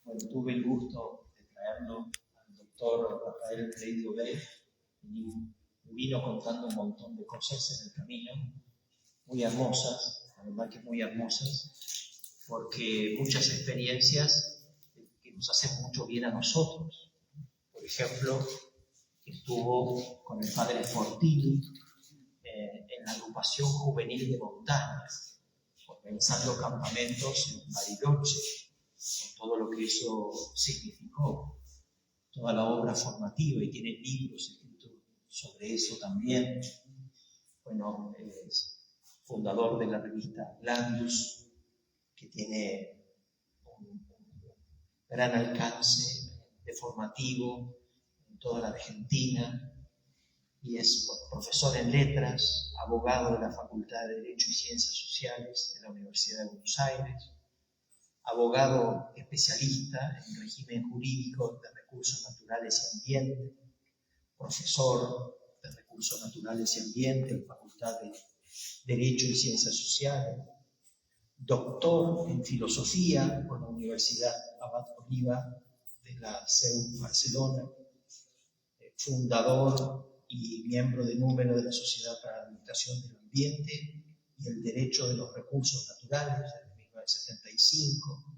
Bueno, tuve el gusto de traerlo al doctor Rafael Freire, y vino contando un montón de cosas en el camino, muy hermosas, la verdad que muy hermosas, porque muchas experiencias que nos hacen mucho bien a nosotros. Por ejemplo, estuvo con el padre Fortini en la agrupación juvenil de montañas, organizando campamentos en Bariloche, con todo lo que eso significó, toda la obra formativa, y tiene libros escritos sobre eso también. Bueno, es fundador de la revista Landus, que tiene un gran alcance de formativo en toda la Argentina, y es profesor en letras, abogado de la Facultad de Derecho y Ciencias Sociales de la Universidad de Buenos Aires, abogado especialista en régimen jurídico de recursos naturales y ambiente, profesor de recursos naturales y ambiente en la Facultad de Derecho y Ciencias Sociales, doctor en filosofía por la Universidad Abad Oliva de la CEU Barcelona, fundador y miembro de número de la Sociedad para la Administración del Ambiente y el Derecho de los Recursos Naturales desde 1975,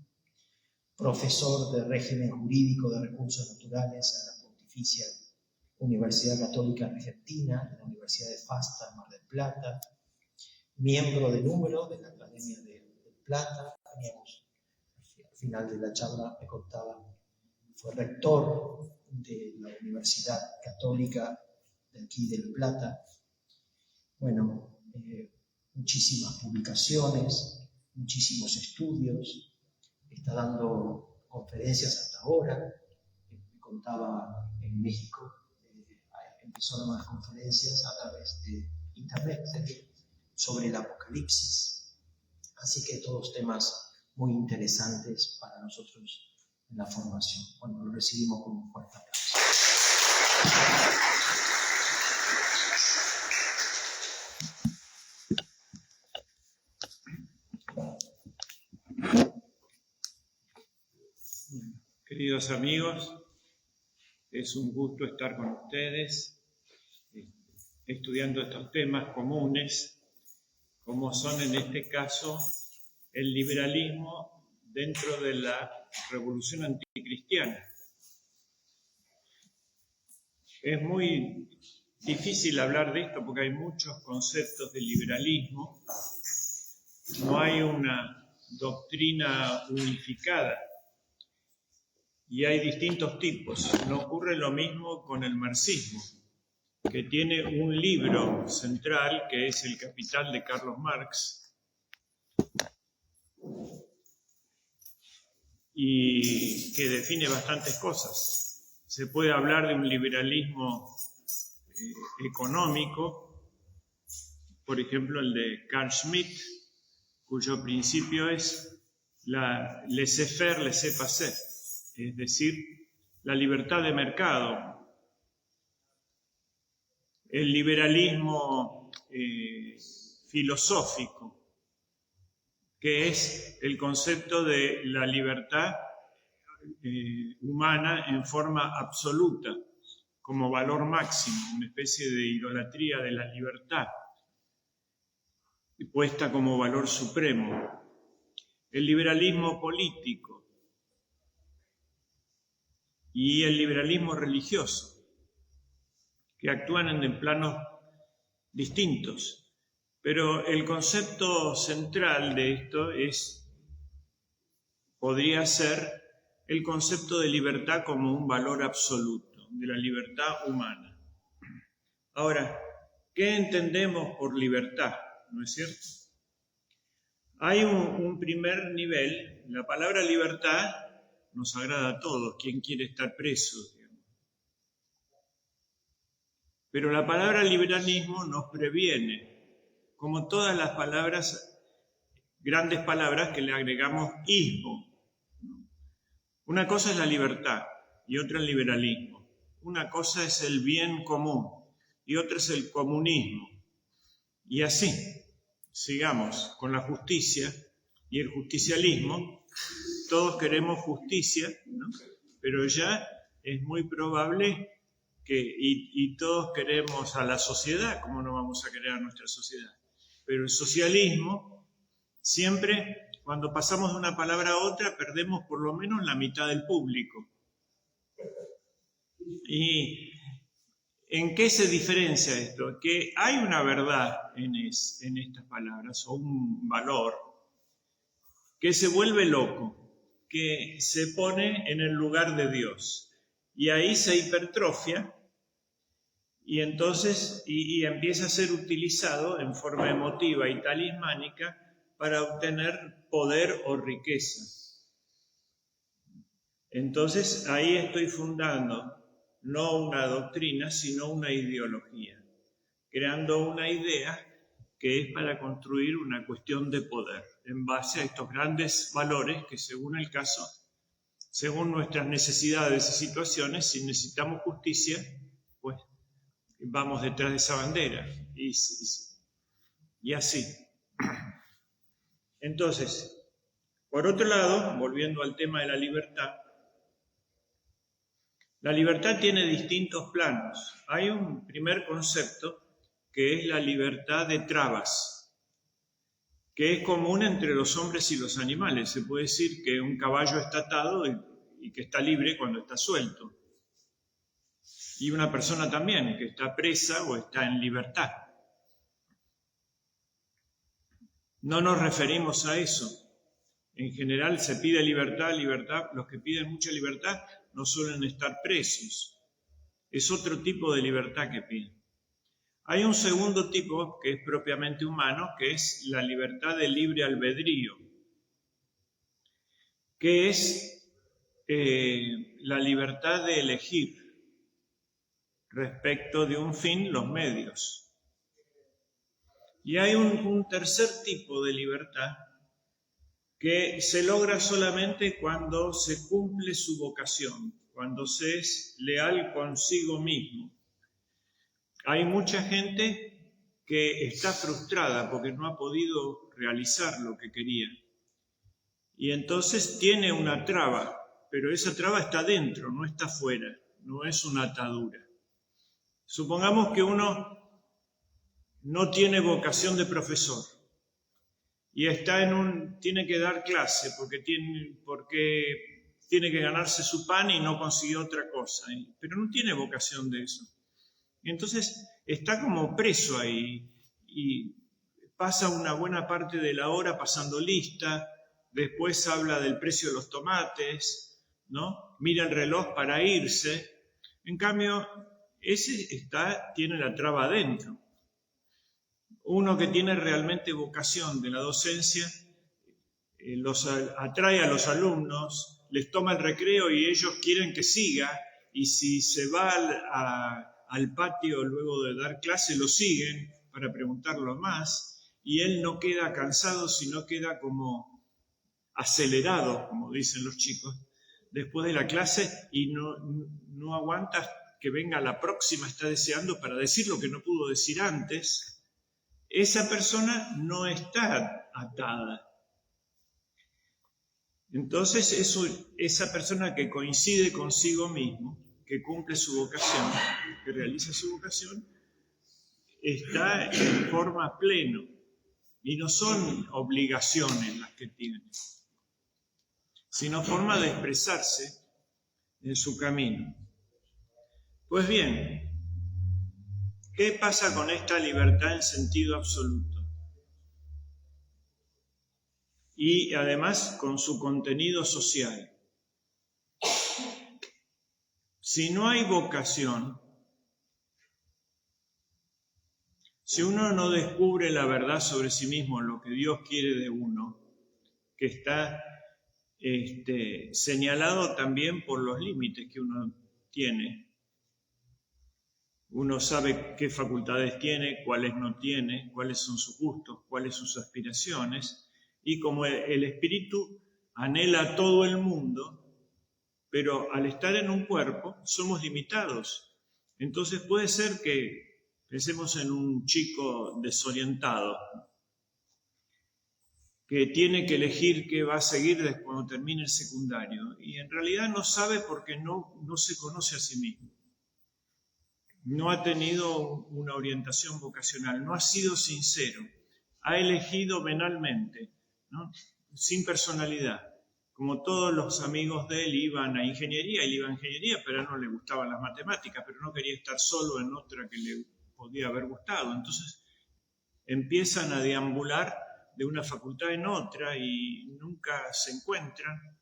profesor de régimen jurídico de recursos naturales en la Pontificia Universidad Católica Argentina, en la Universidad de FASTA, Mar del Plata, miembro de número de la Academia del Plata. Teníamos, al final de la charla me contaba, fue rector de la Universidad Católica de aquí del Plata. Bueno, muchísimas publicaciones, muchísimos estudios, está dando conferencias hasta ahora. Me contaba en México, empezó a dar conferencias a través de internet sobre el apocalipsis. Así que todos temas muy interesantes para nosotros en la formación. Bueno, lo recibimos con un fuerte aplauso. Queridos amigos, es un gusto estar con ustedes estudiando estos temas comunes, como son en este caso el liberalismo dentro de la revolución anticristiana. Es muy difícil hablar de esto porque hay muchos conceptos de liberalismo, no hay una doctrina unificada y hay distintos tipos. No ocurre lo mismo con el marxismo, que tiene un libro central que es El Capital de Carlos Marx, y que define bastantes cosas. Se puede hablar de un liberalismo económico, por ejemplo el de Carl Schmitt, cuyo principio es la laissez-faire, laissez-passer, es decir, la libertad de mercado. El liberalismo filosófico, que es el concepto de la libertad humana en forma absoluta, como valor máximo, una especie de idolatría de la libertad, puesta como valor supremo. El liberalismo político y el liberalismo religioso, que actúan en planos distintos, pero el concepto central de esto podría ser el concepto de libertad como un valor absoluto, de la libertad humana. Ahora, ¿qué entendemos por libertad? ¿No es cierto? Hay un primer nivel. La palabra libertad nos agrada a todos. ¿Quién quiere estar preso? Pero la palabra liberalismo nos previene, como todas las palabras, grandes palabras que le agregamos ismo. Una cosa es la libertad y otra el liberalismo. Una cosa es el bien común y otra es el comunismo. Y así, sigamos con la justicia y el justicialismo, todos queremos justicia, ¿no? Pero ya es muy probable que, y todos queremos a la sociedad, ¿cómo no vamos a querer a nuestra sociedad? Pero el socialismo, siempre, cuando pasamos de una palabra a otra, perdemos por lo menos la mitad del público. ¿Y en qué se diferencia esto? Que hay una verdad en estas palabras, o un valor, que se vuelve loco, que se pone en el lugar de Dios. Y ahí se hipertrofia, y entonces y empieza a ser utilizado en forma emotiva y talismánica para obtener poder o riqueza. Entonces ahí estoy fundando no una doctrina, sino una ideología, creando una idea que es para construir una cuestión de poder en base a estos grandes valores que, según el caso, según nuestras necesidades y situaciones, si necesitamos justicia, pues vamos detrás de esa bandera y así. Entonces, por otro lado, volviendo al tema de la libertad tiene distintos planos. Hay un primer concepto que es la libertad de trabas, que es común entre los hombres y los animales. Se puede decir que un caballo está atado y que está libre cuando está suelto. Y una persona también, que está presa o está en libertad. No nos referimos a eso. En general se pide libertad. Los que piden mucha libertad no suelen estar presos. Es otro tipo de libertad que piden. Hay un segundo tipo que es propiamente humano, que es la libertad de libre albedrío, que es la libertad de elegir respecto de un fin los medios. Y hay un tercer tipo de libertad que se logra solamente cuando se cumple su vocación, cuando se es leal consigo mismo. Hay mucha gente que está frustrada porque no ha podido realizar lo que quería. Y entonces tiene una traba, pero esa traba está dentro, no está fuera, no es una atadura. Supongamos que uno no tiene vocación de profesor y está tiene que dar clase porque tiene que ganarse su pan y no consiguió otra cosa, pero no tiene vocación de eso. Y entonces está como preso ahí y pasa una buena parte de la hora pasando lista, después habla del precio de los tomates, ¿no? Mira el reloj para irse. En cambio, ese tiene la traba adentro. Uno que tiene realmente vocación de la docencia, los atrae a los alumnos, les toma el recreo y ellos quieren que siga, y si se va al patio luego de dar clase, lo siguen para preguntarlo más, y él no queda cansado, sino queda como acelerado, como dicen los chicos, después de la clase, y no aguanta que venga la próxima, está deseando para decir lo que no pudo decir antes. Esa persona no está atada. Entonces, esa persona que coincide consigo mismo, que cumple su vocación, que realiza su vocación, está en forma pleno. Y no son obligaciones las que tiene, sino forma de expresarse en su camino. Pues bien, ¿qué pasa con esta libertad en sentido absoluto? Y además con su contenido social. Si no hay vocación, si uno no descubre la verdad sobre sí mismo, lo que Dios quiere de uno, que está señalado también por los límites que uno tiene. Uno sabe qué facultades tiene, cuáles no tiene, cuáles son sus gustos, cuáles sus aspiraciones. Y como el espíritu anhela todo el mundo, pero al estar en un cuerpo somos limitados. Entonces puede ser que pensemos en un chico desorientado que tiene que elegir qué va a seguir después cuando termine el secundario. Y en realidad no sabe porque no se conoce a sí mismo. No ha tenido una orientación vocacional, no ha sido sincero, ha elegido venalmente, ¿no? Sin personalidad. Como todos los amigos de él iban a ingeniería, él iba a ingeniería, pero a él no le gustaban las matemáticas, pero no quería estar solo en otra que le podía haber gustado. Entonces empiezan a deambular de una facultad en otra y nunca se encuentran.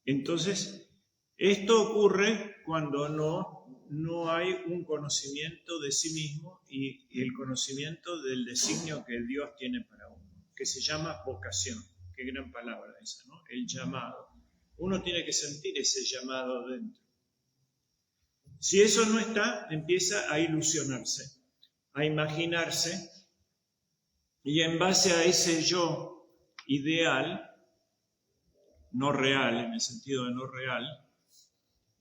Entonces, esto ocurre cuando no hay un conocimiento de sí mismo y el conocimiento del designio que Dios tiene para uno, que se llama vocación. Qué gran palabra esa, ¿no? El llamado. Uno tiene que sentir ese llamado dentro. Si eso no está, empieza a ilusionarse, a imaginarse, y en base a ese yo ideal, no real, en el sentido de no real,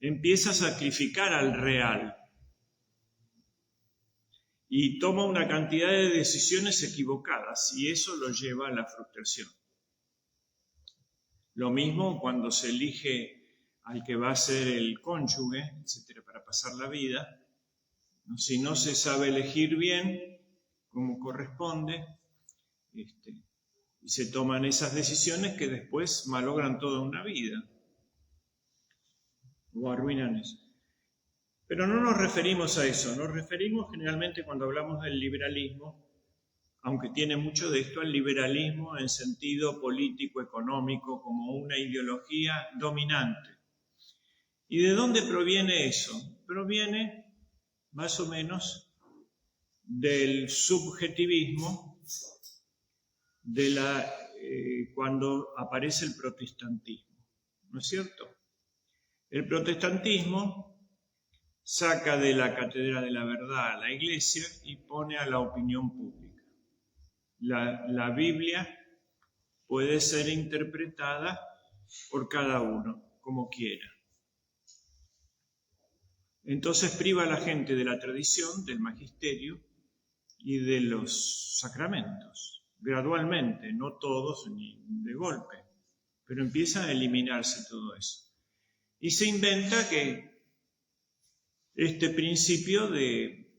empieza a sacrificar al real y toma una cantidad de decisiones equivocadas y eso lo lleva a la frustración. Lo mismo cuando se elige al que va a ser el cónyuge, etcétera, para pasar la vida. Si no se sabe elegir bien, como corresponde, y se toman esas decisiones que después malogran toda una vida o arruinan eso. Pero no nos referimos a eso, nos referimos generalmente cuando hablamos del liberalismo, aunque tiene mucho de esto, al liberalismo en sentido político, económico, como una ideología dominante. ¿Y de dónde proviene eso? Proviene más o menos del subjetivismo cuando aparece el protestantismo, ¿no es cierto? El protestantismo saca de la cátedra de la verdad a la Iglesia y pone a la opinión pública. La Biblia puede ser interpretada por cada uno, como quiera. Entonces priva a la gente de la tradición, del magisterio y de los sacramentos, gradualmente, no todos ni de golpe, pero empieza a eliminarse todo eso. Y se inventa que este principio de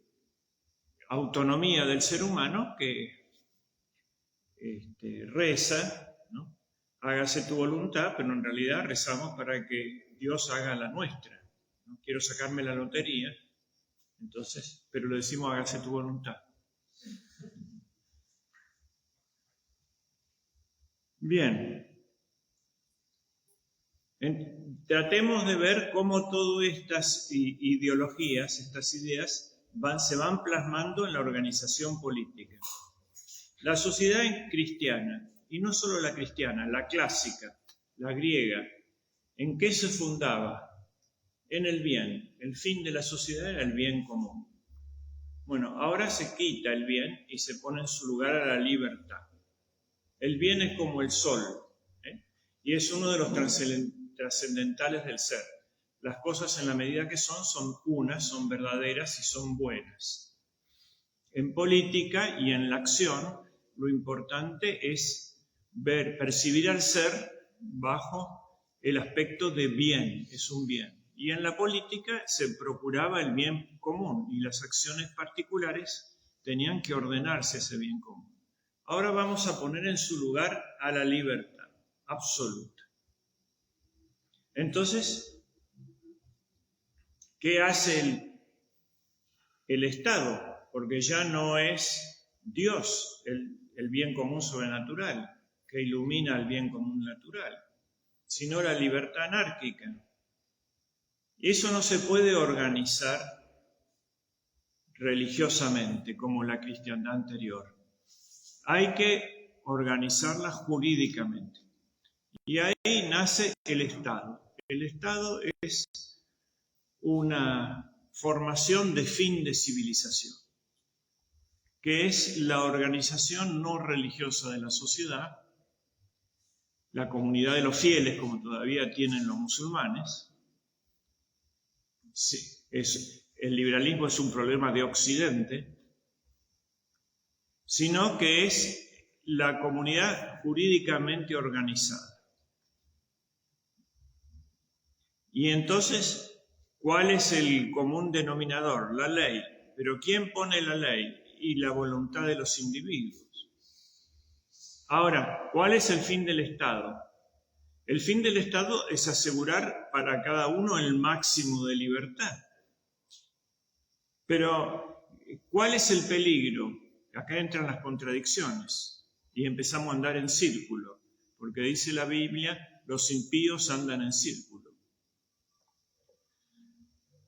autonomía del ser humano que reza, ¿no? Hágase tu voluntad, pero en realidad rezamos para que Dios haga la nuestra. No quiero sacarme la lotería, entonces, pero le decimos hágase tu voluntad. Bien. Tratemos de ver cómo todas estas ideologías, estas ideas, se van plasmando en la organización política. La sociedad cristiana, y no solo la cristiana, la clásica, la griega, ¿en qué se fundaba? En el bien. El fin de la sociedad era el bien común. Bueno, ahora se quita el bien y se pone en su lugar a la libertad. El bien es como el sol, y es uno de los trascendentales del ser. Las cosas en la medida que son unas, son verdaderas y son buenas. En política y en la acción, lo importante es percibir al ser bajo el aspecto de bien, es un bien. Y en la política se procuraba el bien común y las acciones particulares tenían que ordenarse a ese bien común. Ahora vamos a poner en su lugar a la libertad absoluta. Entonces, ¿qué hace el Estado? Porque ya no es Dios el bien común sobrenatural, que ilumina el bien común natural, sino la libertad anárquica. Eso no se puede organizar religiosamente como la cristiandad anterior. Hay que organizarla jurídicamente. Y ahí nace el Estado. El Estado es una formación de fin de civilización, que es la organización no religiosa de la sociedad, la comunidad de los fieles, como todavía tienen los musulmanes. Sí, el liberalismo es un problema de Occidente, sino que es la comunidad jurídicamente organizada. Y entonces, ¿cuál es el común denominador? La ley. ¿Pero quién pone la ley? Y la voluntad de los individuos. Ahora, ¿cuál es el fin del Estado? El fin del Estado es asegurar para cada uno el máximo de libertad. Pero, ¿cuál es el peligro? Acá entran las contradicciones y empezamos a andar en círculo, porque dice la Biblia, los impíos andan en círculo.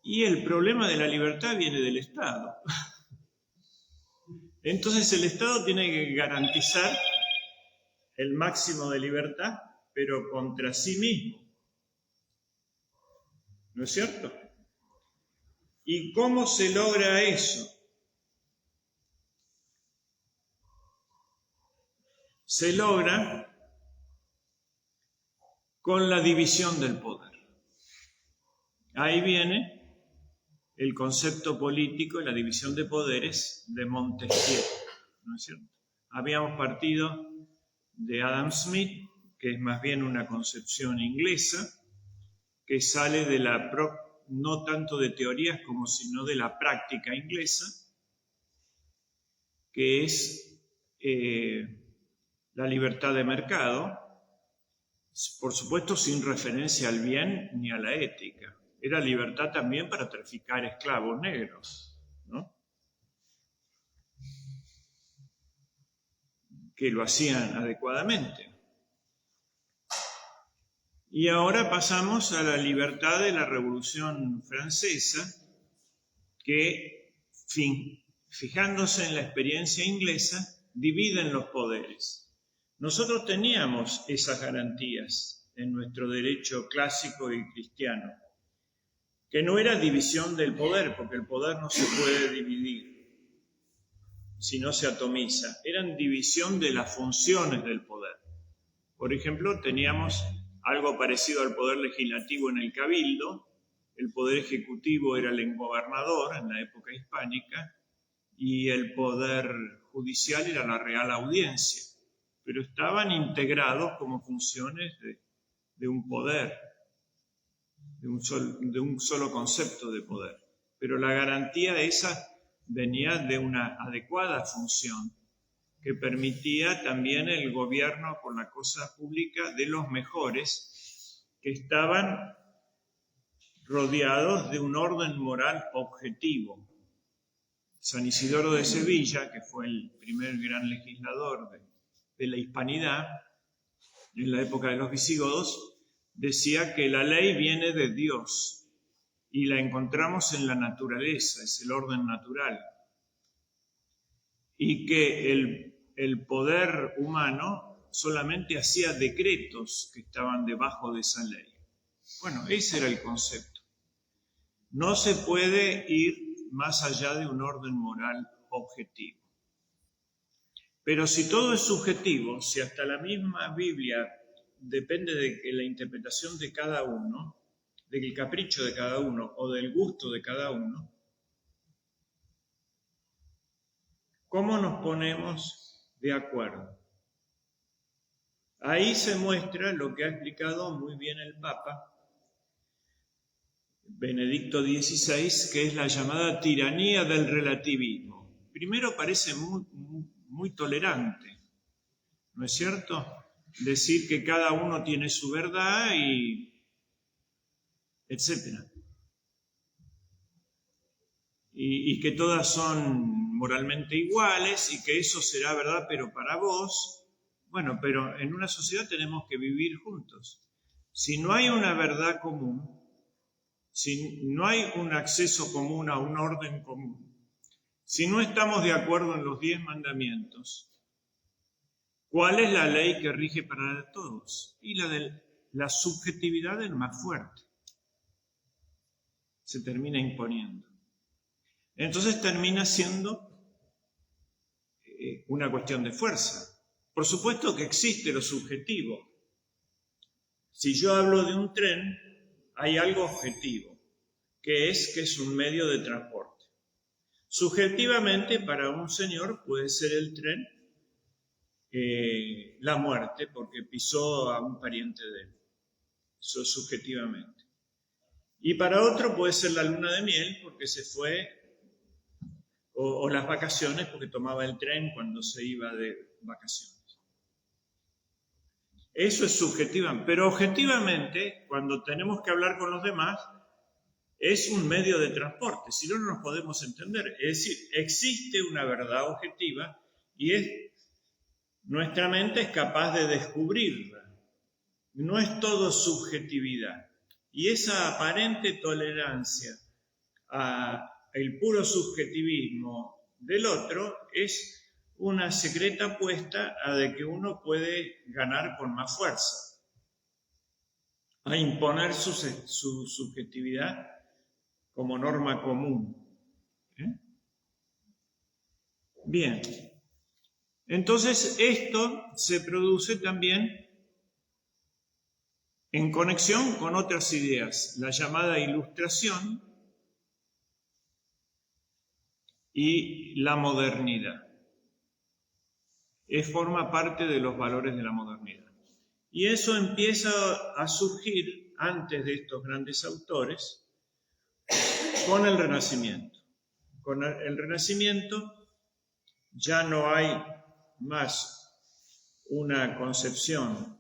Y el problema de la libertad viene del Estado. Entonces el Estado tiene que garantizar el máximo de libertad, pero contra sí mismo. ¿No es cierto? ¿Y cómo se logra eso? Se logra con la división del poder. Ahí viene el concepto político y la división de poderes de Montesquieu, ¿no es cierto? Habíamos partido de Adam Smith, que es más bien una concepción inglesa, que sale de no tanto de teorías como sino de la práctica inglesa, que es la libertad de mercado, por supuesto sin referencia al bien ni a la ética. Era libertad también para traficar esclavos negros, ¿no? Que lo hacían adecuadamente. Y ahora pasamos a la libertad de la Revolución Francesa, que, fijándose en la experiencia inglesa, dividen los poderes. Nosotros teníamos esas garantías en nuestro derecho clásico y cristiano, que no era división del poder, porque el poder no se puede dividir si no se atomiza, eran división de las funciones del poder. Por ejemplo, teníamos algo parecido al poder legislativo en el cabildo, el poder ejecutivo era el gobernador en la época hispánica y el poder judicial era la Real Audiencia, pero estaban integrados como funciones de un poder, de un solo concepto de poder. Pero la garantía esa venía de una adecuada función que permitía también el gobierno por la cosa pública de los mejores que estaban rodeados de un orden moral objetivo. San Isidoro de Sevilla, que fue el primer gran legislador de la hispanidad en la época de los visigodos, decía que la ley viene de Dios y la encontramos en la naturaleza, es el orden natural, y que el poder humano solamente hacía decretos que estaban debajo de esa ley. Bueno, ese era el concepto. No se puede ir más allá de un orden moral objetivo. Pero si todo es subjetivo, si hasta la misma Biblia depende de la interpretación de cada uno, del capricho de cada uno o del gusto de cada uno, ¿cómo nos ponemos de acuerdo? Ahí se muestra lo que ha explicado muy bien el Papa Benedicto XVI, que es la llamada tiranía del relativismo. Primero parece muy tolerante, ¿no es cierto? Decir que cada uno tiene su verdad y etcétera. Y que todas son moralmente iguales y que eso será verdad, pero para vos. Bueno, pero en una sociedad tenemos que vivir juntos. Si no hay una verdad común, si no hay un acceso común a un orden común, si no estamos de acuerdo en los 10 mandamientos, ¿cuál es la ley que rige para todos? Y la de la subjetividad del más fuerte se termina imponiendo. Entonces termina siendo una cuestión de fuerza. Por supuesto que existe lo subjetivo. Si yo hablo de un tren, hay algo objetivo, que es un medio de transporte. Subjetivamente, para un señor puede ser el tren la muerte porque pisó a un pariente de él. Eso subjetivamente. Y para otro puede ser la luna de miel porque se fue, o las vacaciones porque tomaba el tren cuando se iba de vacaciones. Eso es subjetivamente, pero objetivamente, cuando tenemos que hablar con los demás, es un medio de transporte, si no, no nos podemos entender. Es decir, existe una verdad objetiva y nuestra mente es capaz de descubrirla. No es todo subjetividad. Y esa aparente tolerancia al puro subjetivismo del otro es una secreta apuesta a de que uno puede ganar con más fuerza, a imponer su subjetividad como norma común. Bien, entonces esto se produce también en conexión con otras ideas, la llamada ilustración y la modernidad. Forma parte de los valores de la modernidad. Y eso empieza a surgir antes de estos grandes autores con el Renacimiento. Con el Renacimiento ya no hay más una concepción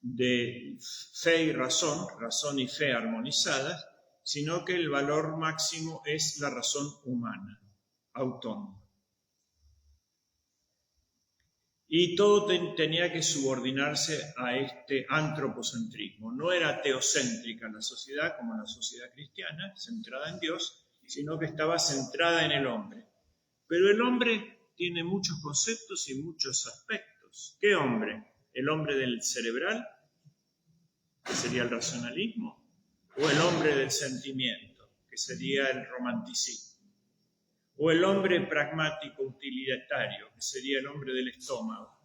de fe y razón y fe armonizadas, sino que el valor máximo es la razón humana, autónoma. Y todo tenía que subordinarse a este antropocentrismo. No era teocéntrica la sociedad como la sociedad cristiana, centrada en Dios, sino que estaba centrada en el hombre. Pero el hombre tiene muchos conceptos y muchos aspectos. ¿Qué hombre? ¿El hombre del cerebral, que sería el racionalismo? ¿O el hombre del sentimiento, que sería el romanticismo? ¿O el hombre pragmático utilitario, que sería el hombre del estómago?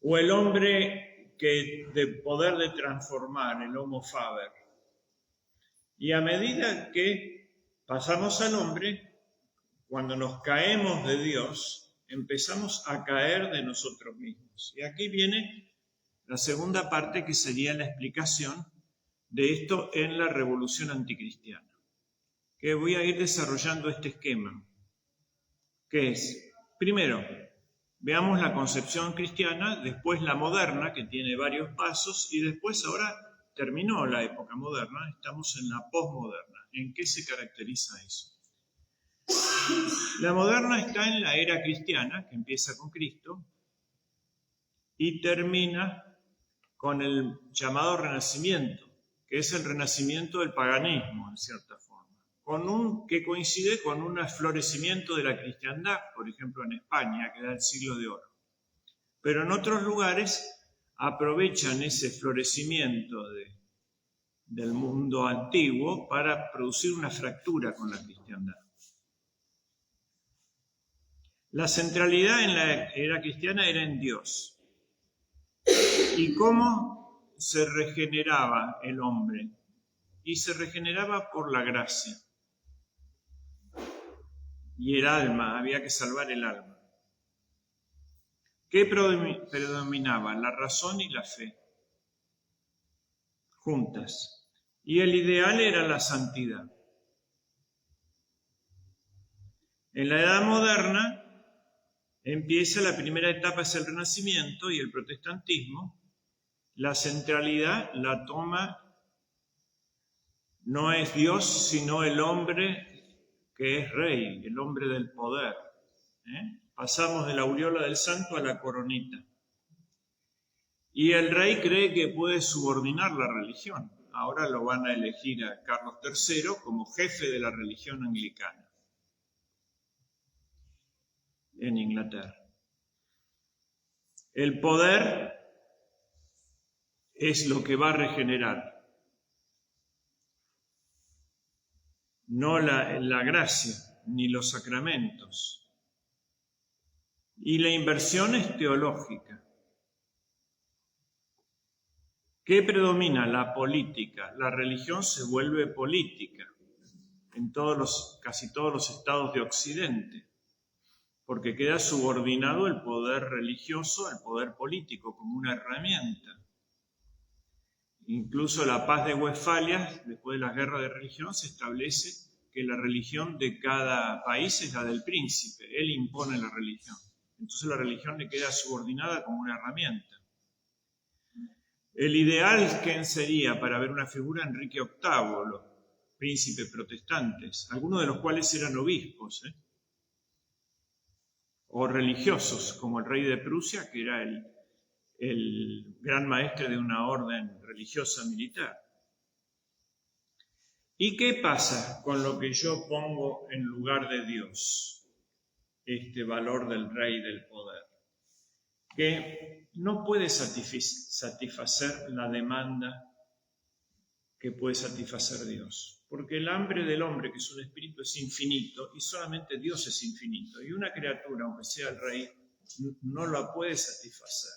¿O el hombre de poder de transformar, el homo faber? Y a medida que pasamos al hombre, cuando nos caemos de Dios, empezamos a caer de nosotros mismos. Y aquí viene la segunda parte, que sería la explicación de esto en la revolución anticristiana, que voy a ir desarrollando este esquema, que es, primero, veamos la concepción cristiana, después la moderna, que tiene varios pasos, y después ahora terminó la época moderna, estamos en la posmoderna. ¿En qué se caracteriza eso? La moderna está en la era cristiana, que empieza con Cristo, y termina con el llamado Renacimiento, que es el renacimiento del paganismo, en cierta forma, que coincide con un florecimiento de la cristiandad, por ejemplo en España, que da el siglo de oro. Pero en otros lugares aprovechan ese florecimiento del mundo antiguo para producir una fractura con la cristiandad. La centralidad en la era cristiana era en Dios. ¿Y cómo se regeneraba el hombre? Y se regeneraba por la gracia. Y el alma, había que salvar el alma. ¿Qué predominaba? La razón y la fe, juntas. Y el ideal era la santidad. En la Edad Moderna empieza la primera etapa, es el Renacimiento y el protestantismo. La centralidad la toma, no es Dios, sino el hombre que es rey, el hombre del poder. Pasamos de la aureola del santo a la coronita. Y el rey cree que puede subordinar la religión. Ahora lo van a elegir a Carlos III como jefe de la religión anglicana en Inglaterra. El poder es lo que va a regenerar, no la gracia ni los sacramentos. Y la inversión es teológica. ¿Qué predomina? La política. La religión se vuelve política en casi todos los estados de Occidente, porque queda subordinado el poder religioso al poder político como una herramienta. Incluso la paz de Westfalia, después de las guerras de religión, se establece que la religión de cada país es la del príncipe. Él impone la religión. Entonces la religión le queda subordinada como una herramienta. El ideal, ¿quién sería para ver una figura? Enrique VIII, los príncipes protestantes, algunos de los cuales eran obispos, o religiosos, como el rey de Prusia, que era el gran maestre de una orden religiosa militar. ¿Y qué pasa con lo que yo pongo en lugar de Dios? Este valor del rey del poder, que no puede satisfacer la demanda que puede satisfacer Dios, porque el hambre del hombre, que es un espíritu, es infinito y solamente Dios es infinito, y una criatura, aunque sea el rey, no la puede satisfacer.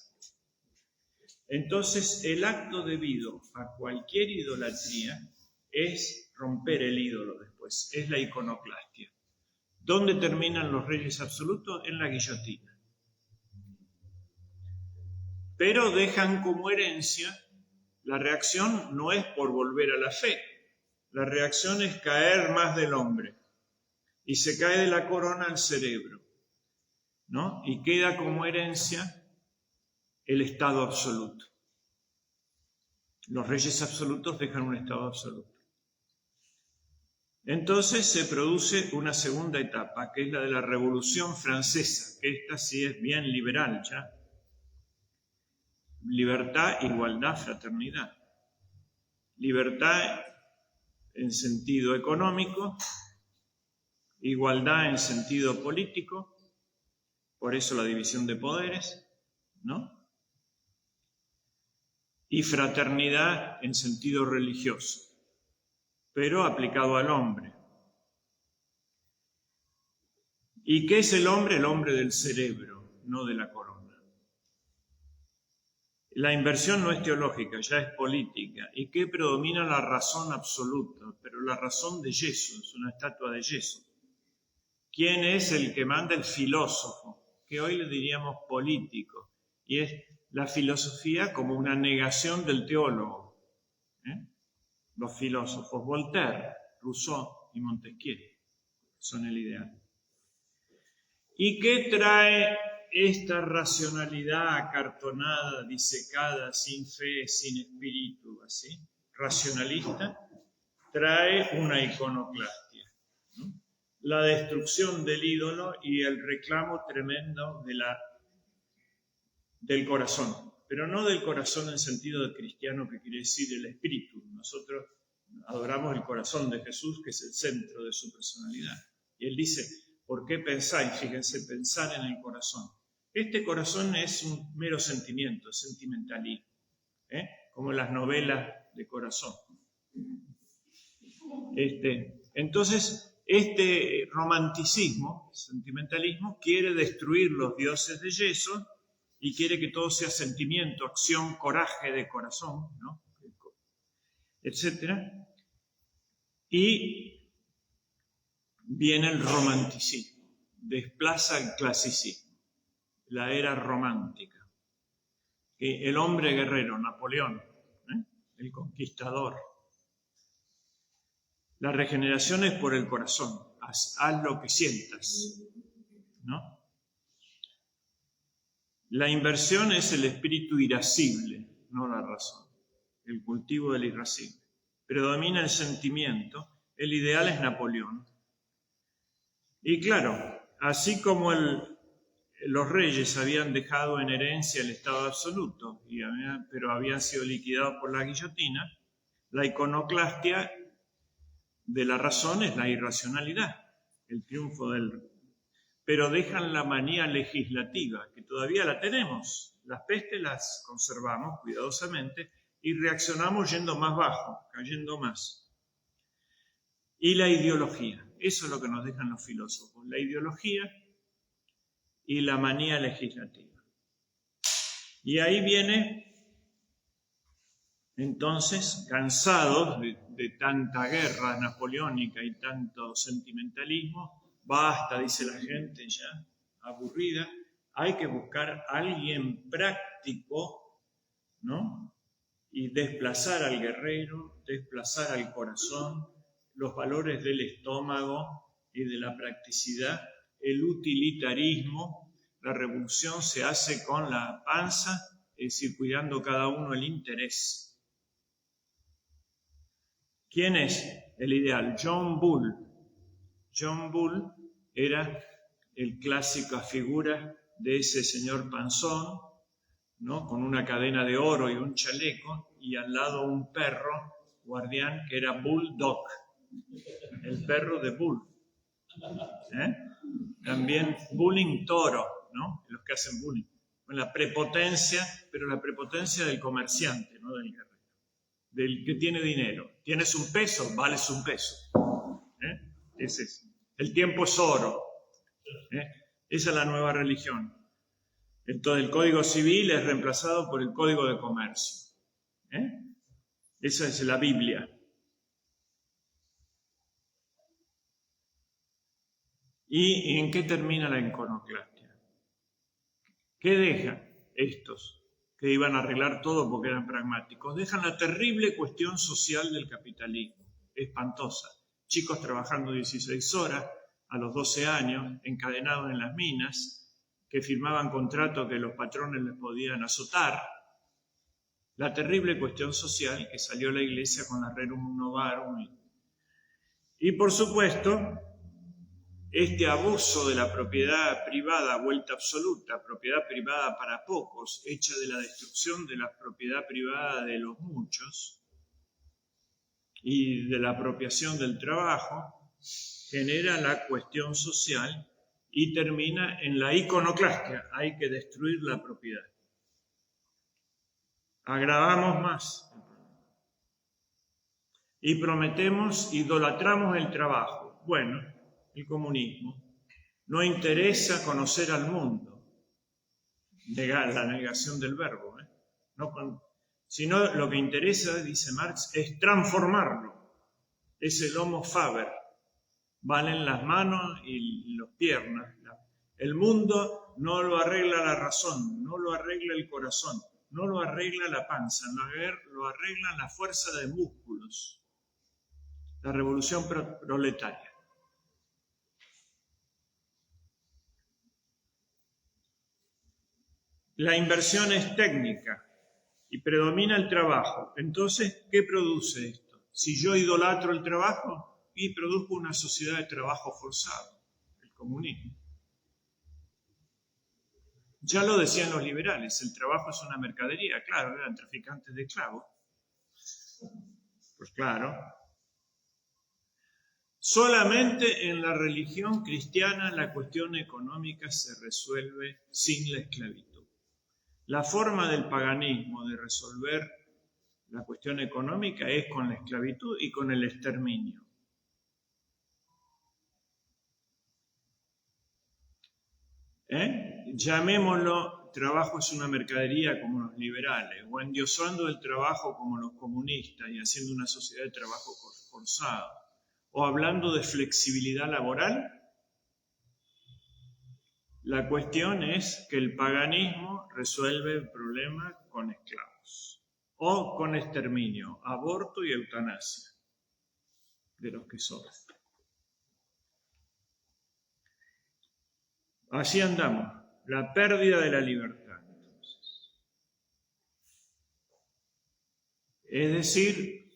Entonces, el acto debido a cualquier idolatría es romper el ídolo después, es la iconoclastia. ¿Dónde terminan los reyes absolutos? En la guillotina. Pero dejan como herencia, la reacción no es por volver a la fe, la reacción es caer más del hombre, y se cae de la corona al cerebro, ¿no? Y queda como herencia el estado absoluto. Los reyes absolutos dejan un estado absoluto. Entonces se produce una segunda etapa, que es la de la Revolución Francesa, que esta sí es bien liberal ya. Libertad, igualdad, fraternidad. Libertad en sentido económico, igualdad en sentido político, por eso la división de poderes, ¿no? Y fraternidad en sentido religioso, pero aplicado al hombre. ¿Y qué es el hombre? El hombre del cerebro, no de la corona. La inversión no es teológica, ya es política. ¿Y qué predomina? La razón absoluta, pero la razón de yeso, es una estatua de yeso. ¿Quién es el que manda? El filósofo, que hoy le diríamos político, y es la filosofía como una negación del teólogo. Los filósofos, Voltaire, Rousseau y Montesquieu, son el ideal. ¿Y qué trae esta racionalidad acartonada, disecada, sin fe, sin espíritu, así, racionalista? Trae una iconoclastia, ¿no? La destrucción del ídolo y el reclamo tremendo del corazón, pero no del corazón en sentido de cristiano, que quiere decir el espíritu. Nosotros adoramos el corazón de Jesús, que es el centro de su personalidad. Y él dice, ¿por qué pensáis? Fíjense, pensar en el corazón. Este corazón es un mero sentimiento, sentimentalismo, como las novelas de corazón. Entonces, este romanticismo, sentimentalismo, quiere destruir los dioses de yeso y quiere que todo sea sentimiento, acción, coraje de corazón, ¿no? Etcétera. Y viene el romanticismo, desplaza el clasicismo, la era romántica. El hombre guerrero, Napoleón, el conquistador. La regeneración es por el corazón, haz lo que sientas, ¿no? La inversión es el espíritu irascible, no la razón, el cultivo del irascible. Predomina el sentimiento, el ideal es Napoleón. Y claro, así como los reyes habían dejado en herencia el estado absoluto, pero habían sido liquidados por la guillotina, la iconoclastia de la razón es la irracionalidad, el triunfo del... Pero dejan la manía legislativa, que todavía la tenemos. Las pestes las conservamos cuidadosamente y reaccionamos yendo más bajo, cayendo más. Y la ideología, eso es lo que nos dejan los filósofos, la ideología y la manía legislativa. Y ahí viene Entonces, cansados de tanta guerra napoleónica y tanto sentimentalismo, basta, dice la gente ya, aburrida, hay que buscar a alguien práctico, ¿no? Y desplazar al guerrero, desplazar al corazón, los valores del estómago y de la practicidad, el utilitarismo. La revolución se hace con la panza, es decir, cuidando cada uno el interés. ¿Quién es el ideal? John Bull. John Bull era el clásica figura de ese señor panzón, ¿no? Con una cadena de oro y un chaleco, y al lado un perro guardián que era Bulldog, el perro de Bull. También bullying toro, ¿no? Los que hacen bullying. Con la prepotencia, pero la prepotencia del comerciante, no del guerrero, del que tiene dinero. ¿Tienes un peso? Vales un peso. Es eso. El tiempo es oro. Esa es la nueva religión. Entonces el Código Civil es reemplazado por el Código de Comercio. Esa es la Biblia. ¿Y en qué termina la iconoclastia? ¿Qué dejan estos que iban a arreglar todo porque eran pragmáticos? Dejan la terrible cuestión social del capitalismo, espantosa. Chicos trabajando 16 horas a los 12 años, encadenados en las minas, que firmaban contratos que los patrones les podían azotar. La terrible cuestión social que salió la Iglesia con la Rerum Novarum. Y por supuesto, este abuso de la propiedad privada vuelta absoluta, propiedad privada para pocos, hecha de la destrucción de la propiedad privada de los muchos y de la apropiación del trabajo, genera la cuestión social y termina en la iconoclastia. Hay que destruir la propiedad. Agravamos más y prometemos, idolatramos el trabajo. Bueno, el comunismo no interesa conocer al mundo, la negación del verbo, sino lo que interesa, dice Marx, es transformarlo. Es el homo faber, valen las manos y las piernas. El mundo no lo arregla la razón, no lo arregla el corazón, no lo arregla la panza, lo arregla la fuerza de músculos, la revolución proletaria. La inversión es técnica y predomina el trabajo. Entonces, ¿qué produce esto? Si yo idolatro el trabajo, y produzco una sociedad de trabajo forzado, el comunismo. Ya lo decían los liberales, el trabajo es una mercadería. Claro, eran traficantes de esclavos. Pues claro. Solamente en la religión cristiana la cuestión económica se resuelve sin la esclavitud. La forma del paganismo de resolver la cuestión económica es con la esclavitud y con el exterminio. Llamémoslo trabajo es una mercadería como los liberales, o endiosando el trabajo como los comunistas y haciendo una sociedad de trabajo forzado, o hablando de flexibilidad laboral. La cuestión es que el paganismo resuelve el problema con esclavos o con exterminio, aborto y eutanasia de los que sobran. Así andamos, la pérdida de la libertad. Entonces. Es decir,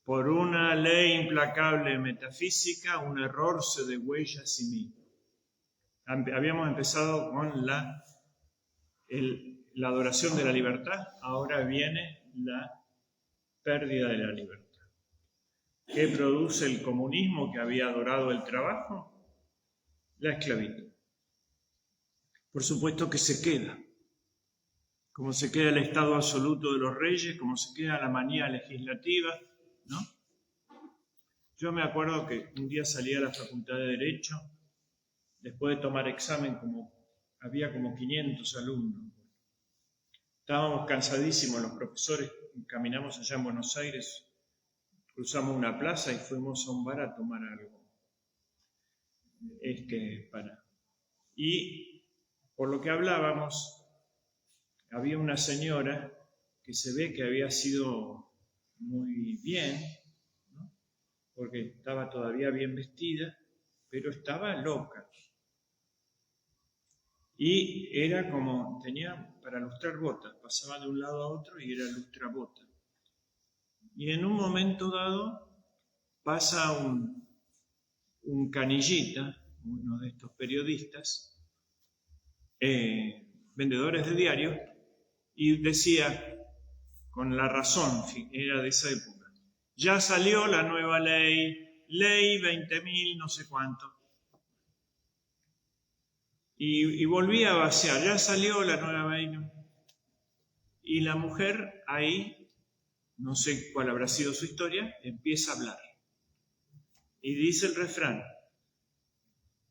por una ley implacable metafísica, un error se degüella a sí mismo. Habíamos empezado con la adoración de la libertad, ahora viene la pérdida de la libertad. ¿Qué produce el comunismo que había adorado el trabajo? La esclavitud. Por supuesto que se queda, como se queda el estado absoluto de los reyes, como se queda la manía legislativa, ¿no? Yo me acuerdo que un día salí a la Facultad de Derecho, después de tomar examen, había como 500 alumnos. Estábamos cansadísimos los profesores, caminamos allá en Buenos Aires, cruzamos una plaza y fuimos a un bar a tomar algo. Y por lo que hablábamos, había una señora que se ve que había sido muy bien, ¿no? Porque estaba todavía bien vestida, pero estaba loca. Y era como, tenía para lustrar botas, pasaba de un lado a otro y era lustrabotas. Y en un momento dado pasa un canillita, uno de estos periodistas, vendedores de diarios, y decía, con la razón, era de esa época, ya salió la nueva ley 20.000 no sé cuánto. Y volvía a vaciar, ya salió la nueva ley. Y la mujer ahí, no sé cuál habrá sido su historia, empieza a hablar. Y dice el refrán,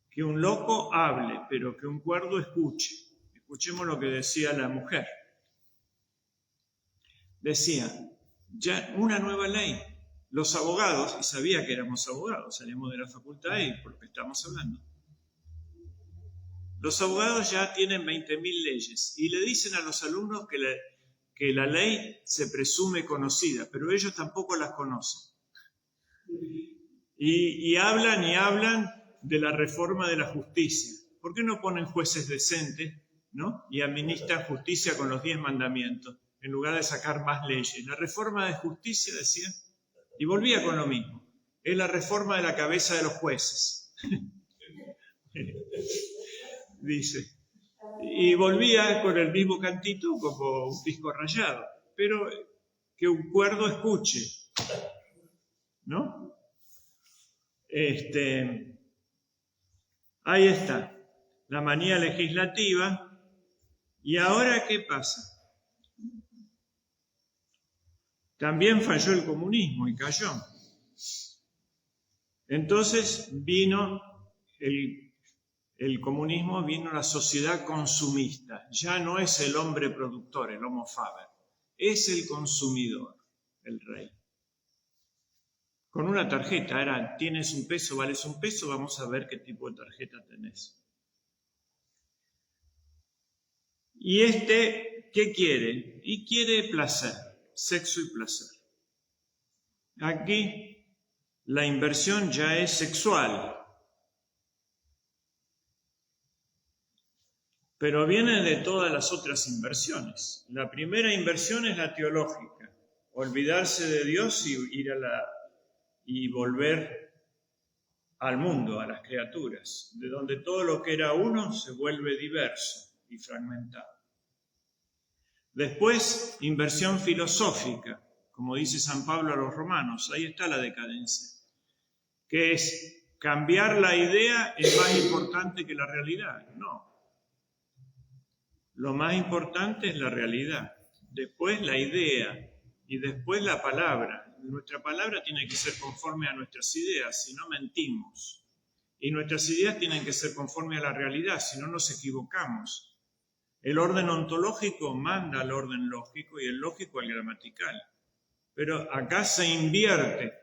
que un loco hable, pero que un cuerdo escuche. Escuchemos lo que decía la mujer. Decía, ya una nueva ley. Los abogados, y sabía que éramos abogados, salimos de la facultad y por lo que estamos hablando. Los abogados ya tienen 20.000 leyes y le dicen a los alumnos que la ley se presume conocida, pero ellos tampoco las conocen. Y hablan de la reforma de la justicia. ¿Por qué no ponen jueces decentes, ¿no? Y administran justicia con los 10 mandamientos, en lugar de sacar más leyes? La reforma de justicia, decía, y volvía con lo mismo, es la reforma de la cabeza de los jueces. Dice. Y volvía con el mismo cantito como un disco rayado, pero que un cuerdo escuche, ¿no? Ahí está, la manía legislativa. ¿Y ahora qué pasa? También falló el comunismo y cayó. Entonces vino el comunismo, vino la sociedad consumista. Ya no es el hombre productor, el homo faber, es el consumidor, el rey. Con una tarjeta, tienes un peso, vales un peso, vamos a ver qué tipo de tarjeta tenés. ¿Y qué quiere? Y quiere placer, sexo y placer. Aquí la inversión ya es sexual, pero viene de todas las otras inversiones. La primera inversión es la teológica, olvidarse de Dios y y volver al mundo, a las criaturas, de donde todo lo que era uno se vuelve diverso y fragmentado. Después, inversión filosófica, como dice San Pablo a los romanos, ahí está la decadencia, que es cambiar la idea es más importante que la realidad. No. Lo más importante es la realidad, después la idea y después la palabra. Nuestra palabra tiene que ser conforme a nuestras ideas, si no mentimos. Y nuestras ideas tienen que ser conforme a la realidad, si no nos equivocamos. El orden ontológico manda al orden lógico y el lógico al gramatical. Pero acá se invierte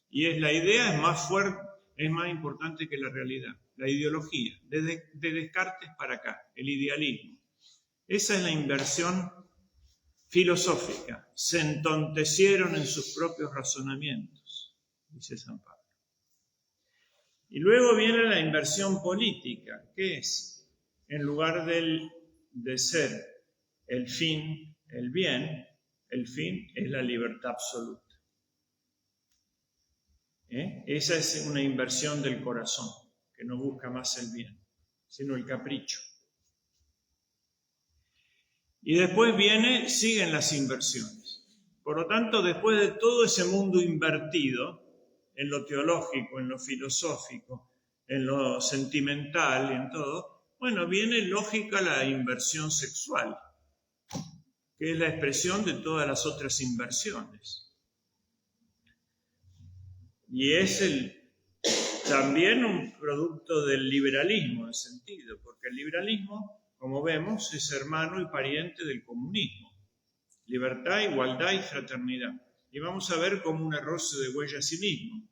y la idea es más fuerte, es más importante que la realidad. La ideología, de Descartes para acá, el idealismo. Esa es la inversión filosófica. Se entontecieron en sus propios razonamientos, dice San Pablo. Y luego viene la inversión política, que es, en lugar de ser el fin, el bien, el fin es la libertad absoluta. Esa es una inversión del corazón, que no busca más el bien, sino el capricho. Y después siguen las inversiones. Por lo tanto, después de todo ese mundo invertido, en lo teológico, en lo filosófico, en lo sentimental y en todo, viene lógica la inversión sexual, que es la expresión de todas las otras inversiones. Y es también un producto del liberalismo, en sentido, porque el liberalismo, como vemos, es hermano y pariente del comunismo. Libertad, igualdad y fraternidad. Y vamos a ver cómo un error se degüella a sí mismo.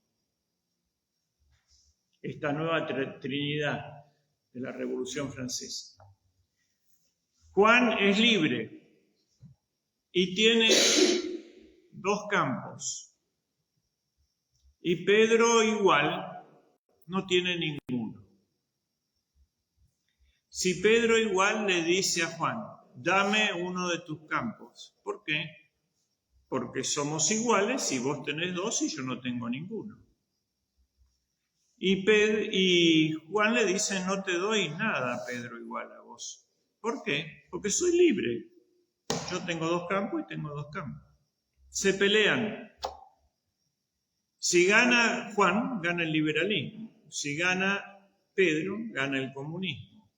Esta nueva Trinidad de la Revolución Francesa. Juan es libre y tiene 2 campos. Y Pedro igual no tiene ninguno. Si Pedro igual le dice a Juan, dame uno de tus campos. ¿Por qué? Porque somos iguales y vos tenés 2 y yo no tengo ninguno. Y Juan le dice, no te doy nada, Pedro, igual a vos. ¿Por qué? Porque soy libre. Yo tengo 2 campos y tengo 2 campos. Se pelean. Si gana Juan, gana el liberalismo. Si gana Pedro, gana el comunismo.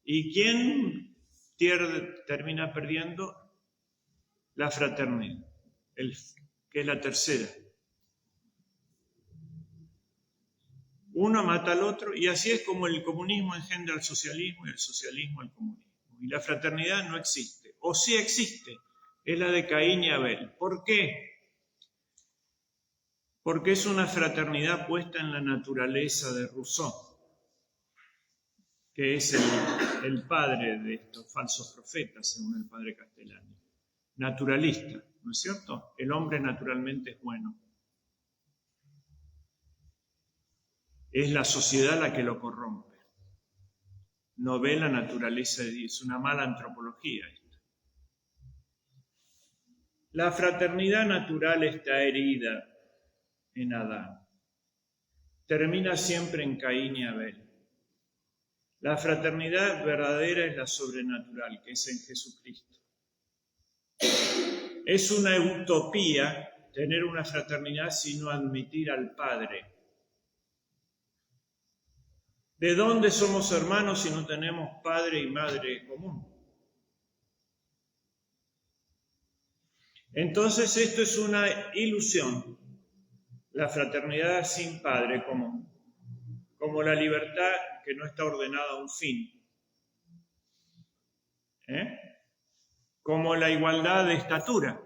¿Y quién termina perdiendo? La fraternidad, que es la tercera. Uno mata al otro y así es como el comunismo engendra al socialismo y el socialismo al comunismo. Y la fraternidad no existe. O sí existe, es la de Caín y Abel. ¿Por qué? Porque es una fraternidad puesta en la naturaleza de Rousseau, que es el padre de estos falsos profetas, según el padre Castellani. Naturalista, ¿no es cierto? El hombre naturalmente es bueno. Es la sociedad la que lo corrompe. No ve la naturaleza de Dios, es una mala antropología esta. La fraternidad natural está herida en Adán. Termina siempre en Caín y Abel. La fraternidad verdadera es la sobrenatural, que es en Jesucristo. Es una utopía tener una fraternidad sino admitir al Padre. ¿De dónde somos hermanos si no tenemos padre y madre común? Entonces esto es una ilusión, la fraternidad sin padre común, como la libertad que no está ordenada a un fin, como la igualdad de estatura.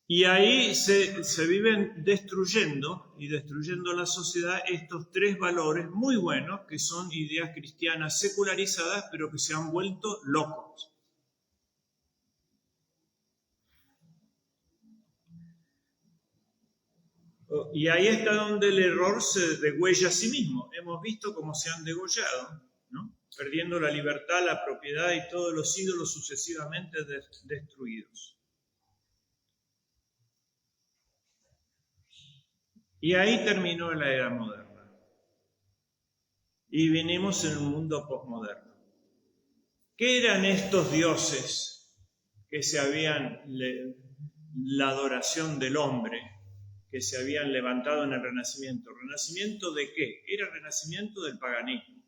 Y ahí se viven destruyendo la sociedad estos 3 valores muy buenos que son ideas cristianas secularizadas pero que se han vuelto locos. Y ahí está donde el error se degüella a sí mismo. Hemos visto cómo se han degollado, ¿no? Perdiendo la libertad, la propiedad y todos los ídolos sucesivamente destruidos. Y ahí terminó la era moderna. Y vinimos en un mundo posmoderno. ¿Qué eran estos dioses que se habían, la adoración del hombre, que se habían levantado en el Renacimiento? ¿Renacimiento de qué? Era renacimiento del paganismo.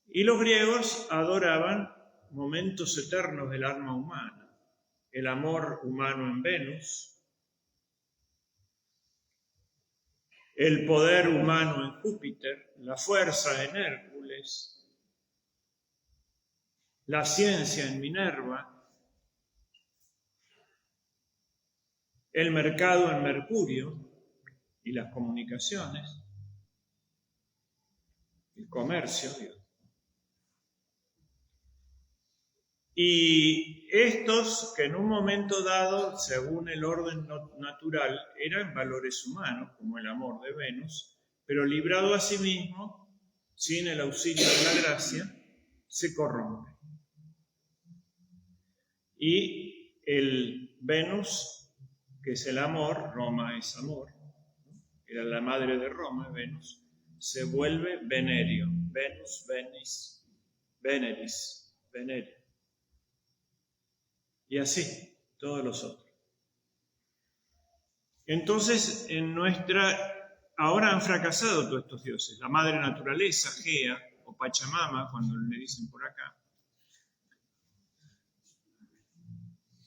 Y los griegos adoraban momentos eternos del alma humana, el amor humano en Venus, el poder humano en Júpiter, la fuerza en Hércules, la ciencia en Minerva, el mercado en Mercurio y las comunicaciones, el comercio. Y estos que en un momento dado, según el orden natural, eran valores humanos, como el amor de Venus, pero librado a sí mismo, sin el auxilio de la gracia, se corrompe. Y el Venus, que es el amor, Roma es amor, era la madre de Roma, Venus, se vuelve venerio, Venus, Venis, Veneris, venerio. Y así, todos los otros. Entonces, ahora han fracasado todos estos dioses. La madre naturaleza, Gea, o Pachamama, cuando le dicen por acá,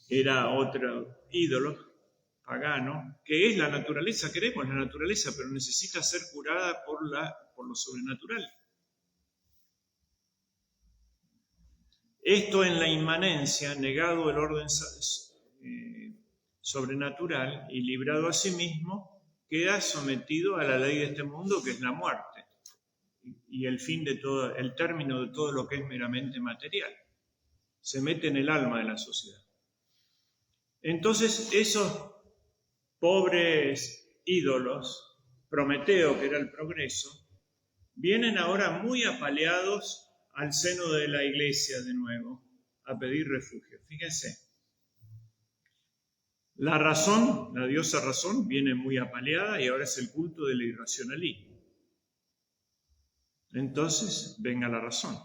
era otro ídolo pagano, que es la naturaleza. Queremos la naturaleza, pero necesita ser curada por lo sobrenatural. Esto en la inmanencia, negado el orden sobrenatural y librado a sí mismo, queda sometido a la ley de este mundo, que es la muerte, y el fin de todo, el término de todo lo que es meramente material. Se mete en el alma de la sociedad. Entonces, esos pobres ídolos, Prometeo, que era el progreso, vienen ahora muy apaleados al seno de la iglesia de nuevo, a pedir refugio. Fíjense, la razón, la diosa razón, viene muy apaleada y ahora es el culto del irracionalismo. Entonces, venga la razón.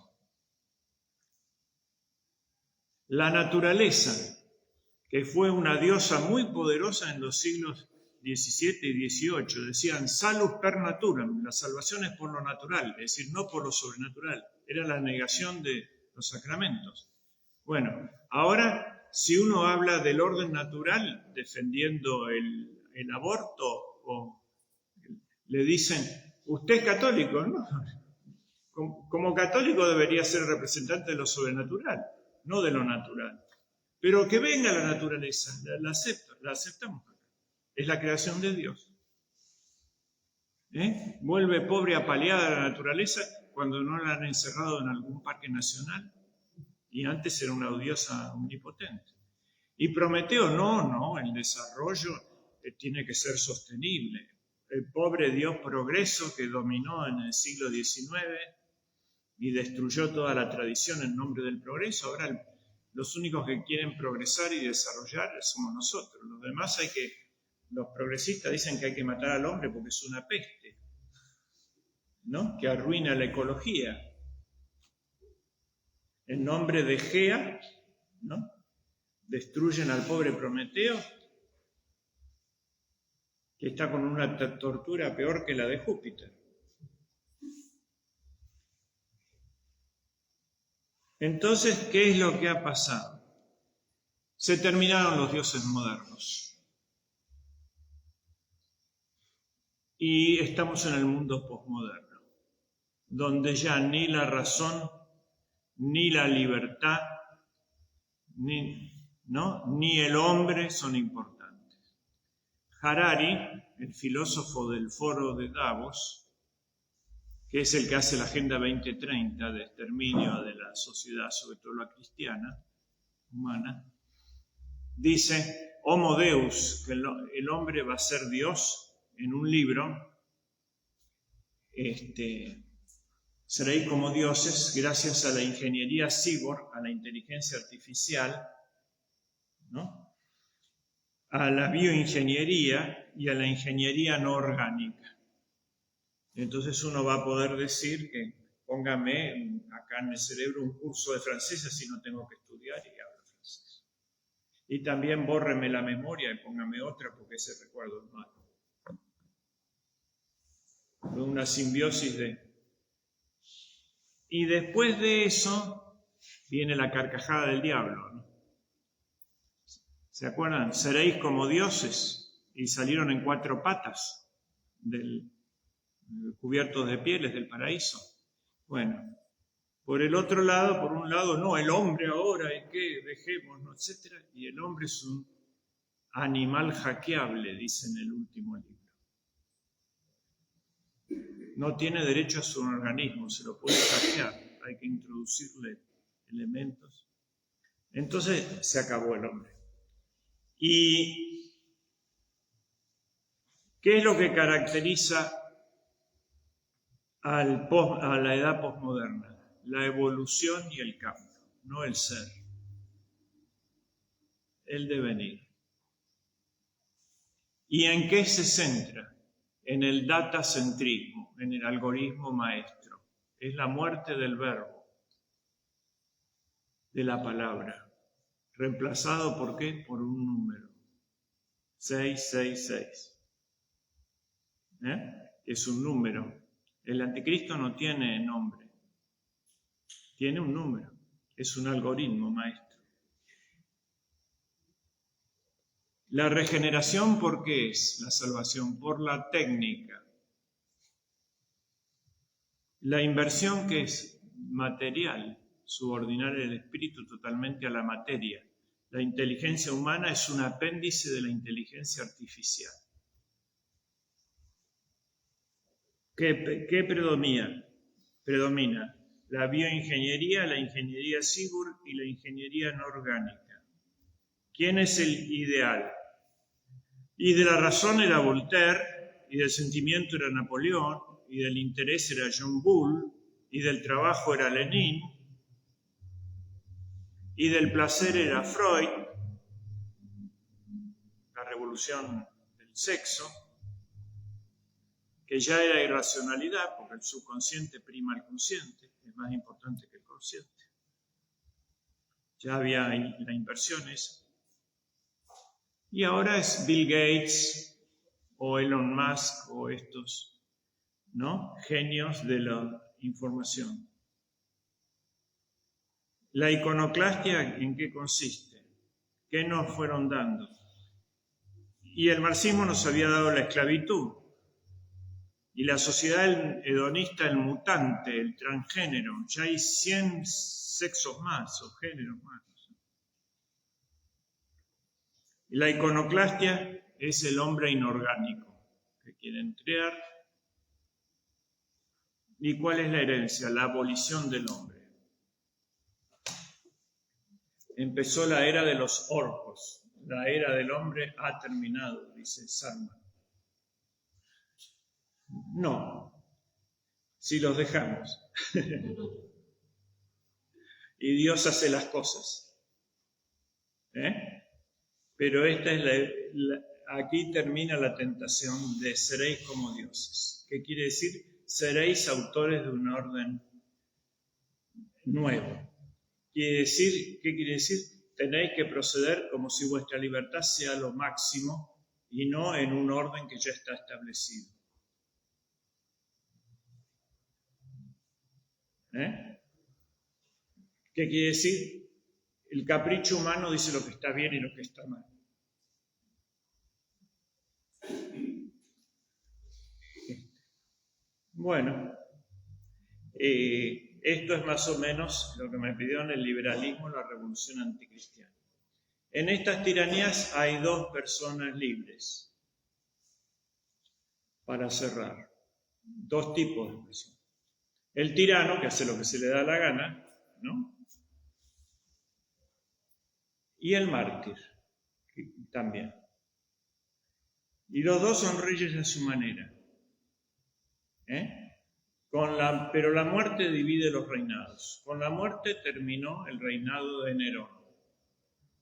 La naturaleza, que fue una diosa muy poderosa en los siglos XVII y XVIII, decían salus per naturam, la salvación es por lo natural, es decir, no por lo sobrenatural, era la negación de los sacramentos. Bueno, ahora si uno habla del orden natural defendiendo el aborto, o le dicen, usted es católico, ¿no? Como católico debería ser representante de lo sobrenatural, no de lo natural. Pero que venga la naturaleza, la aceptamos. Es la creación de Dios. Vuelve pobre apaleada la naturaleza cuando no la han encerrado en algún parque nacional. Y antes era una diosa omnipotente. Y Prometeo, no, el desarrollo tiene que ser sostenible. El pobre Dios progreso que dominó en el siglo XIX y destruyó toda la tradición en nombre del progreso, ahora los únicos que quieren progresar y desarrollar somos nosotros. Los demás los progresistas dicen que hay que matar al hombre porque es una peste, ¿no? Que arruina la ecología. En nombre de Gea, ¿no? Destruyen al pobre Prometeo, que está con una tortura peor que la de Júpiter. Entonces, ¿qué es lo que ha pasado? Se terminaron los dioses modernos. Y estamos en el mundo posmoderno, donde ya ni la razón, ni la libertad, ni el hombre son importantes. Harari, el filósofo del Foro de Davos, que es el que hace la Agenda 2030 de exterminio de la sociedad, sobre todo la cristiana, humana, dice, Homo Deus, que el hombre va a ser Dios en un libro, seréis como dioses gracias a la ingeniería cyborg, a la inteligencia artificial, ¿no? A la bioingeniería y a la ingeniería no orgánica. Entonces uno va a poder decir que póngame acá en el cerebro un curso de francés, así no tengo que estudiar y hablo francés. Y también bórreme la memoria y póngame otra porque ese recuerdo es malo. Una simbiosis Y después de eso viene la carcajada del diablo, ¿no? ¿Se acuerdan? Seréis como dioses, y salieron en 4 patas cubiertos de pieles del paraíso. Bueno, por un lado, no, el hombre ahora, ¿y qué? Dejémonos, etc. Y el hombre es un animal hackeable, dice en el último libro. No tiene derecho a su organismo, se lo puede hackear, hay que introducirle elementos. Entonces se acabó el hombre. ¿Y qué es lo que caracteriza a la edad posmoderna? La evolución y el cambio, no el ser, el devenir. ¿Y en qué se centra? En el datacentrismo, en el algoritmo maestro. Es la muerte del verbo, de la palabra, reemplazado ¿por qué? Por un número. 666. Es un número. El anticristo no tiene nombre, tiene un número, es un algoritmo maestro. La regeneración, ¿por qué es la salvación? Por la técnica. La inversión, ¿qué es? Material. subordinar el espíritu totalmente a la materia. La inteligencia humana es un apéndice de la inteligencia artificial. ¿Qué predomina? Predomina la bioingeniería, la ingeniería cyborg y la ingeniería no orgánica. ¿Quién es el ideal? Y de la razón era Voltaire, y del sentimiento era Napoleón, y del interés era John Bull, y del trabajo era Lenin, y del placer era Freud, la revolución del sexo, que ya era irracionalidad, porque el subconsciente prima al consciente, es más importante que el consciente. Ya había la inversión esa. Y ahora es Bill Gates o Elon Musk o estos, ¿no?, genios de la información. La iconoclastia, ¿en qué consiste? ¿Qué nos fueron dando? Y el marxismo nos había dado la esclavitud. Y la sociedad hedonista, el mutante, el transgénero. Ya hay 100 sexos más o géneros más. Y la iconoclastia es el hombre inorgánico que quieren crear. ¿Y cuál es la herencia? La abolición del hombre. Empezó la era de los orcos. La era del hombre ha terminado, dice Sarma. No, si los dejamos. Y Dios hace las cosas. Pero esta es aquí termina la tentación de seréis como dioses. ¿Qué quiere decir? Seréis autores de un orden nuevo. ¿Qué quiere decir? Tenéis que proceder como si vuestra libertad sea lo máximo y no en un orden que ya está establecido. ¿Qué quiere decir? El capricho humano dice lo que está bien y lo que está mal. Bueno, esto es más o menos lo que me pidió en el liberalismo, la revolución anticristiana. En estas tiranías hay dos personas libres. Para cerrar, dos tipos de personas. El tirano, que hace lo que se le da la gana, ¿no? Y el mártir, también. Y los dos son reyes a su manera. Pero la muerte divide los reinados. Con la muerte terminó el reinado de Nerón.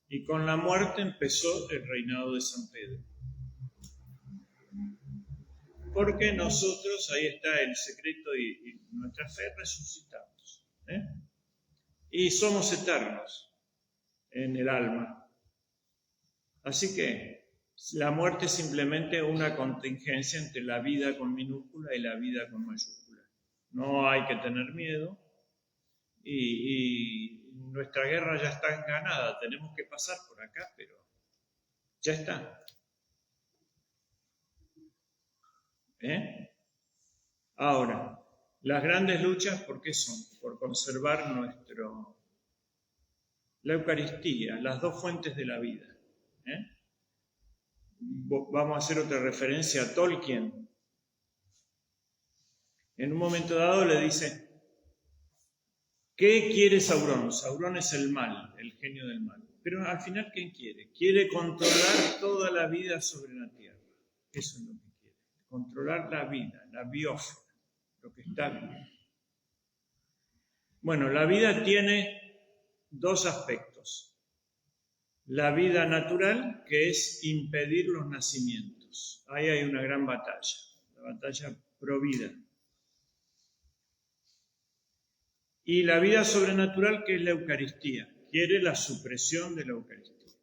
Y con la muerte empezó el reinado de San Pedro. Porque nosotros, ahí está el secreto y nuestra fe, resucitamos. Y somos eternos en el alma. Así que la muerte es simplemente una contingencia entre la vida con minúscula y la vida con mayúscula. No hay que tener miedo y nuestra guerra ya está ganada. Tenemos que pasar por acá, pero ya está. Ahora, las grandes luchas, ¿por qué son? Por conservar la Eucaristía, las dos fuentes de la vida. Vamos a hacer otra referencia a Tolkien. En un momento dado le dice, ¿qué quiere Sauron? Sauron es el mal, el genio del mal. Pero al final, ¿qué quiere? Quiere controlar toda la vida sobre la tierra. Eso es lo que quiere. Controlar la vida, la biosfera, lo que está bien. Bueno, la vida tiene dos aspectos. La vida natural, que es impedir los nacimientos. Ahí hay una gran batalla, la batalla pro vida. Y la vida sobrenatural, que es la Eucaristía, quiere la supresión de la Eucaristía,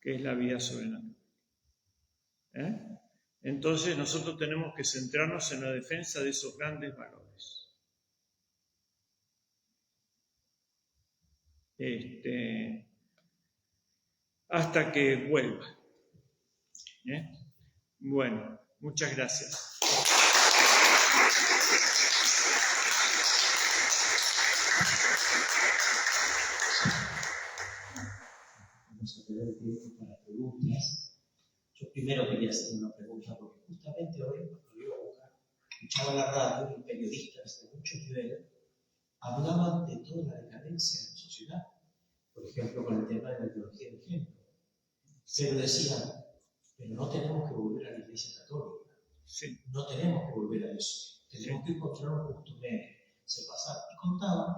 que es la vida sobrenatural. Entonces nosotros tenemos que centrarnos en la defensa de esos grandes valores. Hasta que vuelva. Bueno, muchas gracias. tener tiempo para preguntas. Yo primero quería hacer una pregunta, porque justamente hoy, cuando iba a buscar, escuchaba la radio y periodistas de mucho nivel hablaban de toda la decadencia de la sociedad, por ejemplo, con el tema de la ideología de género. Pero decían, pero no tenemos que volver a la Iglesia Católica. Sí. No tenemos que volver a eso. Tenemos que encontrar un justo medio. Se pasaban y contaban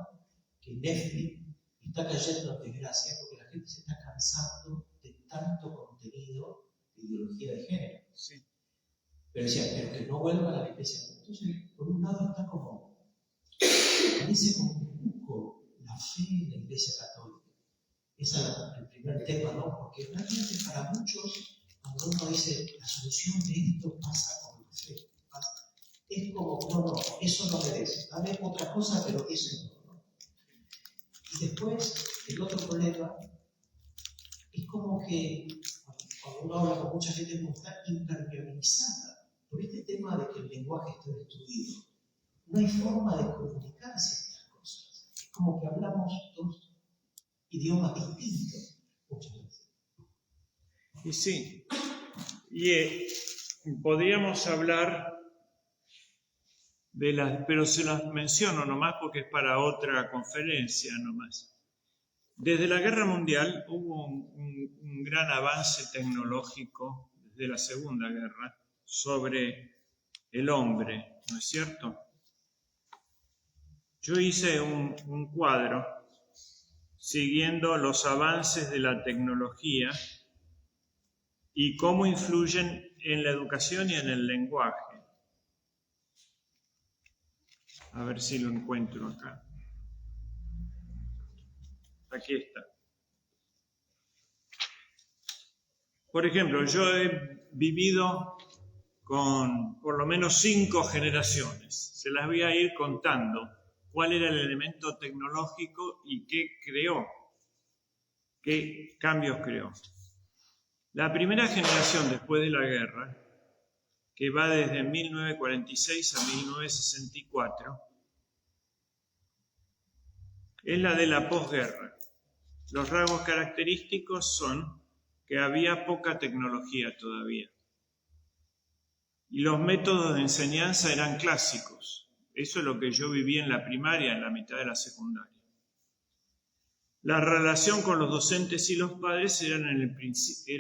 que Netflix está cayendo en desgracia porque la gente se está cansando de tanto contenido de ideología de género. Sí. Pero decían, pero que no vuelvan a la Iglesia. Entonces, por un lado está como, parece como un poco la fe en la Iglesia Católica. Ese es el primer tema, ¿no? Porque realmente para muchos, cuando uno dice la solución de esto pasa por la fe, es como, no, eso no merece. Dame otra cosa, pero eso no. Y después, el otro problema es como que cuando uno habla con mucha gente, como está impermeabilizada por este tema de que el lenguaje está destruido. No hay forma de comunicarse estas cosas. Es como que hablamos dos idiomas distintos muchas veces. Y sí, podríamos hablar de las, pero se las menciono nomás porque es para otra conferencia nomás. Desde la Guerra Mundial hubo un gran avance tecnológico, desde la Segunda Guerra, sobre el hombre, ¿no es cierto? Yo hice un cuadro siguiendo los avances de la tecnología y cómo influyen en la educación y en el lenguaje. A ver si lo encuentro acá. Aquí está. Por ejemplo, yo he vivido con por lo menos 5 generaciones. Se las voy a ir contando cuál era el elemento tecnológico y qué creó, qué cambios creó. La primera generación después de la guerra, que va desde 1946 a 1964, es la de la posguerra. Los rasgos característicos son que había poca tecnología todavía. Y los métodos de enseñanza eran clásicos. Eso es lo que yo viví en la primaria, en la mitad de la secundaria. La relación con los docentes y los padres era en el principio